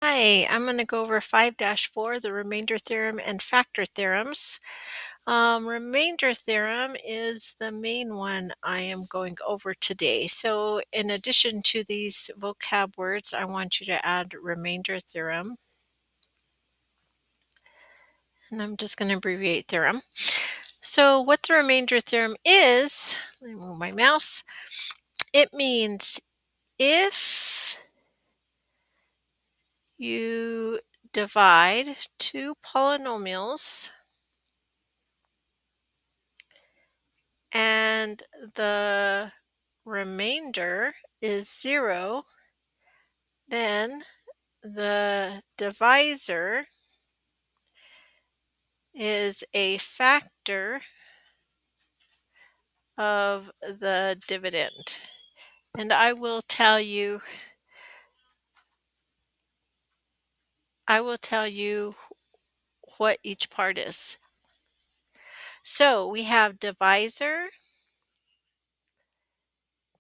Hi, I'm going to go over 5-4, the remainder theorem and factor theorems. Remainder theorem is the main one I am going over today. So in addition to these vocab words, I want you to add remainder theorem. And I'm just going to abbreviate theorem. So what the remainder theorem is, let me move my mouse, it means if you divide two polynomials and the remainder is 0, then the divisor is a factor of the dividend. And I will tell you what each part is. So we have divisor,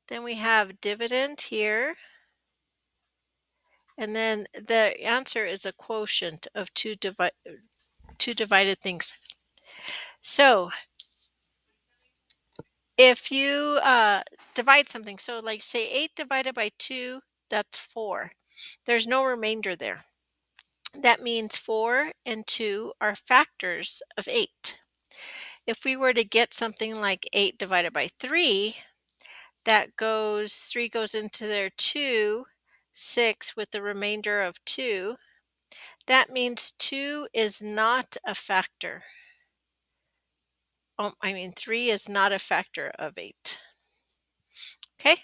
then we have dividend here, and then the answer is a quotient of two divided things. So if you divide something, so like say 8 divided by 2, that's 4. There's no remainder there. That means 4 and 2 are factors of 8. If we were to get something like 8 divided by 3, 3 goes into there 2, 6 with the remainder of 2. That means 2 is not a factor. 3 is not a factor of 8. Okay?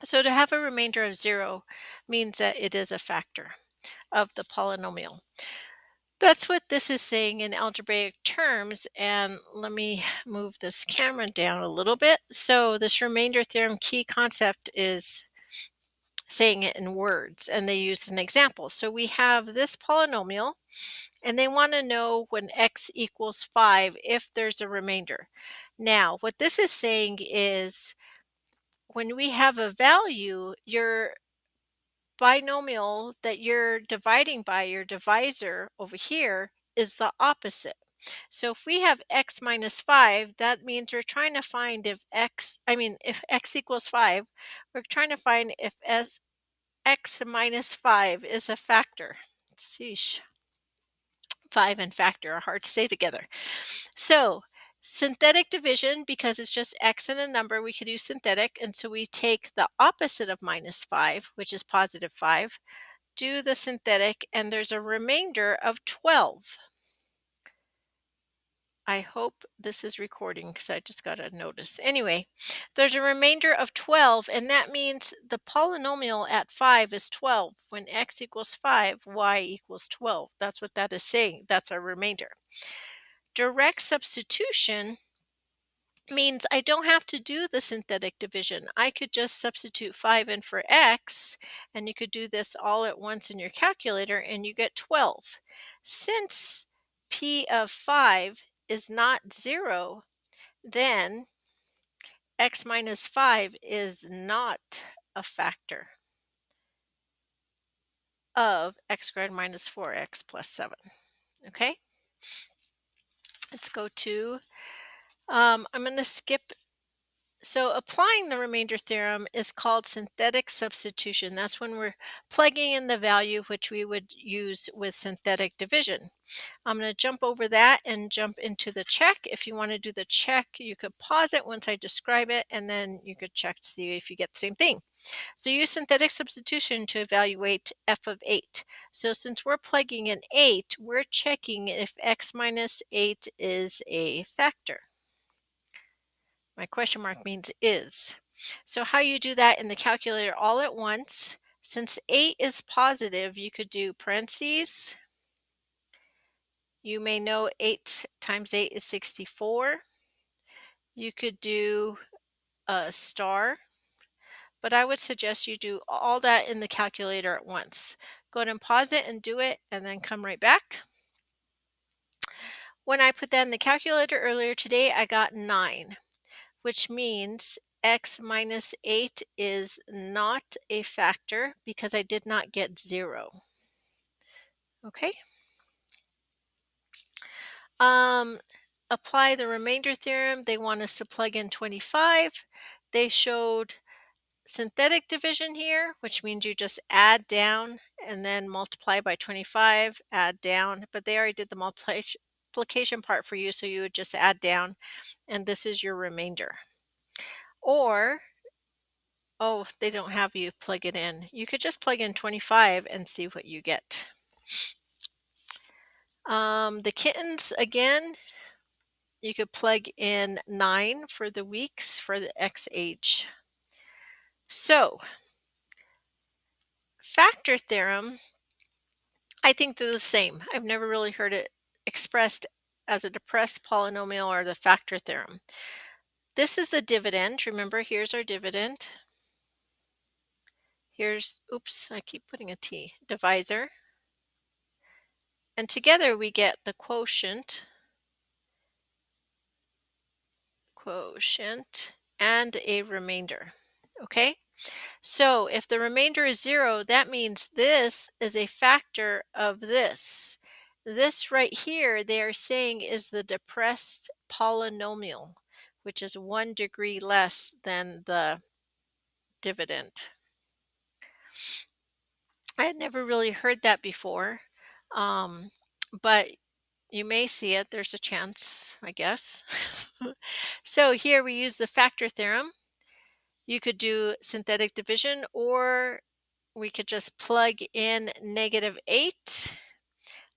So to have a remainder of 0 means that it is a factor of the polynomial. That's what this is saying in algebraic terms, and let me move this camera down a little bit. So this remainder theorem key concept is saying it in words, and they use an example. So we have this polynomial, and they want to know when x equals 5 if there's a remainder. Now, what this is saying is when we have a value, your binomial that you're dividing by, your divisor over here, is the opposite. So if we have x minus 5, that means we're trying to find if x equals 5, we're trying to find if x minus 5 is a factor. Sheesh. 5 and factor are hard to say together. So synthetic division, because it's just x and a number, we could use synthetic. And so we take the opposite of minus 5, which is positive 5, do the synthetic, and there's a remainder of 12. I hope this is recording because I just got a notice. Anyway, there's a remainder of 12, and that means the polynomial at 5 is 12. When x equals 5, y equals 12. That's what that is saying. That's our remainder. Direct substitution means I don't have to do the synthetic division. I could just substitute 5 in for x, and you could do this all at once in your calculator, and you get 12. Since p of 5 is not 0, then x minus 5 is not a factor of x squared minus 4x plus 7. Okay? Let's go to, I'm going to skip. So applying the remainder theorem is called synthetic substitution. That's when we're plugging in the value which we would use with synthetic division. I'm going to jump over that and jump into the check. If you want to do the check, you could pause it once I describe it, and then you could check to see if you get the same thing. So use synthetic substitution to evaluate f of 8. So since we're plugging in 8, we're checking if x minus 8 is a factor. My question mark means is. So how you do that in the calculator all at once, since 8 is positive, you could do parentheses. You may know 8 times 8 is 64. You could do a star, but I would suggest you do all that in the calculator at once. Go ahead and pause it and do it, and then come right back. When I put that in the calculator earlier today, I got 9, which means x minus 8 is not a factor because I did not get 0. Okay. Um, Apply the remainder theorem. They want us to plug in 25. They showed synthetic division here, which means you just add down and then multiply by 25, add down, but they already did the multiplication part for you, so you would just add down, and this is your remainder. Or, oh, they don't have you plug it in. You could just plug in 25 and see what you get. The kittens, again, you could plug in 9 for the weeks for the X age. So, factor theorem, I think they're the same. I've never really heard it expressed as a depressed polynomial or the factor theorem. This is the dividend. Remember, here's our dividend. Here's, oops, I keep putting a T, divisor. And together we get the quotient, and a remainder. Okay? So if the remainder is 0, that means this is a factor of this. This right here, they are saying is the depressed polynomial, which is 1 degree less than the dividend. I had never really heard that before, but you may see it. There's a chance, I guess. So here we use the factor theorem. You could do synthetic division, or we could just plug in -8.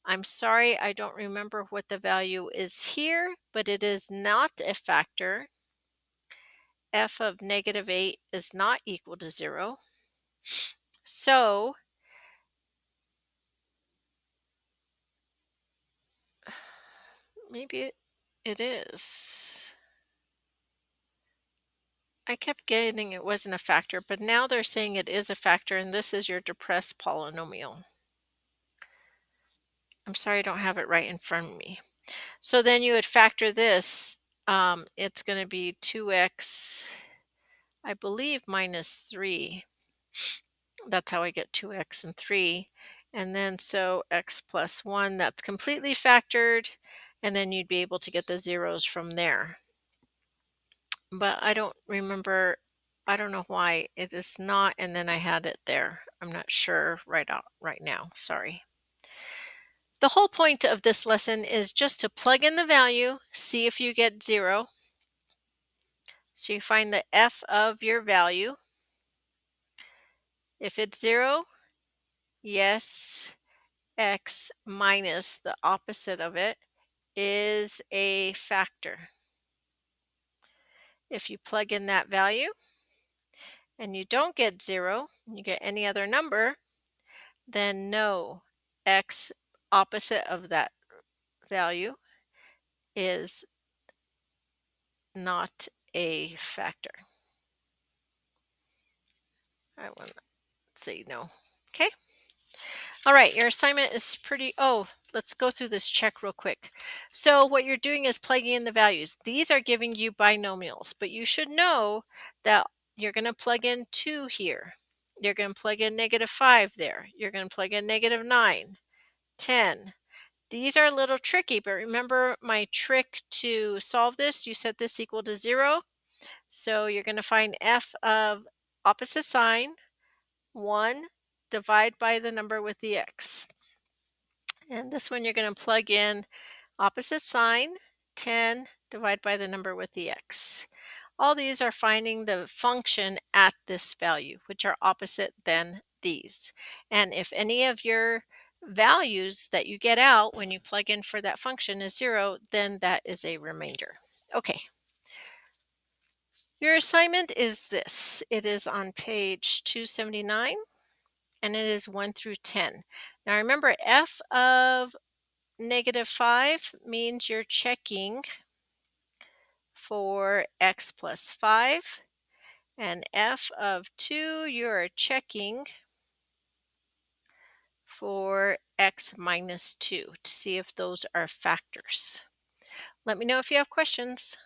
I'm sorry, I don't remember what the value is here, but it is not a factor. F of -8 is not equal to 0. So maybe it is. I kept getting it wasn't a factor, but now they're saying it is a factor, and this is your depressed polynomial. I'm sorry I don't have it right in front of me. So then you would factor this. It's going to be 2x, I believe, minus 3. That's how I get 2x and 3. And then so x plus 1, that's completely factored. And then you'd be able to get the zeros from there. But I don't remember, I don't know why it is not, and then I had it there. I'm not sure right now, sorry. The whole point of this lesson is just to plug in the value, see if you get 0. So you find the f of your value. If it's 0, yes, x minus the opposite of it is a factor. If you plug in that value and you don't get 0, you get any other number, then no, x opposite of that value is not a factor. I want to say no. Okay. All right, your assignment is let's go through this check real quick. So what you're doing is plugging in the values. These are giving you binomials, but you should know that you're going to plug in 2 here. You're going to plug in -5 there. You're going to plug in -9, 10. These are a little tricky, but remember my trick to solve this. You set this equal to 0. So you're going to find f of opposite sign, 1, divide by the number with the x. And this one you're going to plug in opposite sign, 10, divide by the number with the x. All these are finding the function at this value, which are opposite than these. And if any of your values that you get out when you plug in for that function is 0, then that is a remainder. Okay. Your assignment is this. It is on page 279, and it is 1 through 10. Now remember, f of -5 means you're checking for x plus 5, and f of 2, you're checking for x minus 2 to see if those are factors. Let me know if you have questions.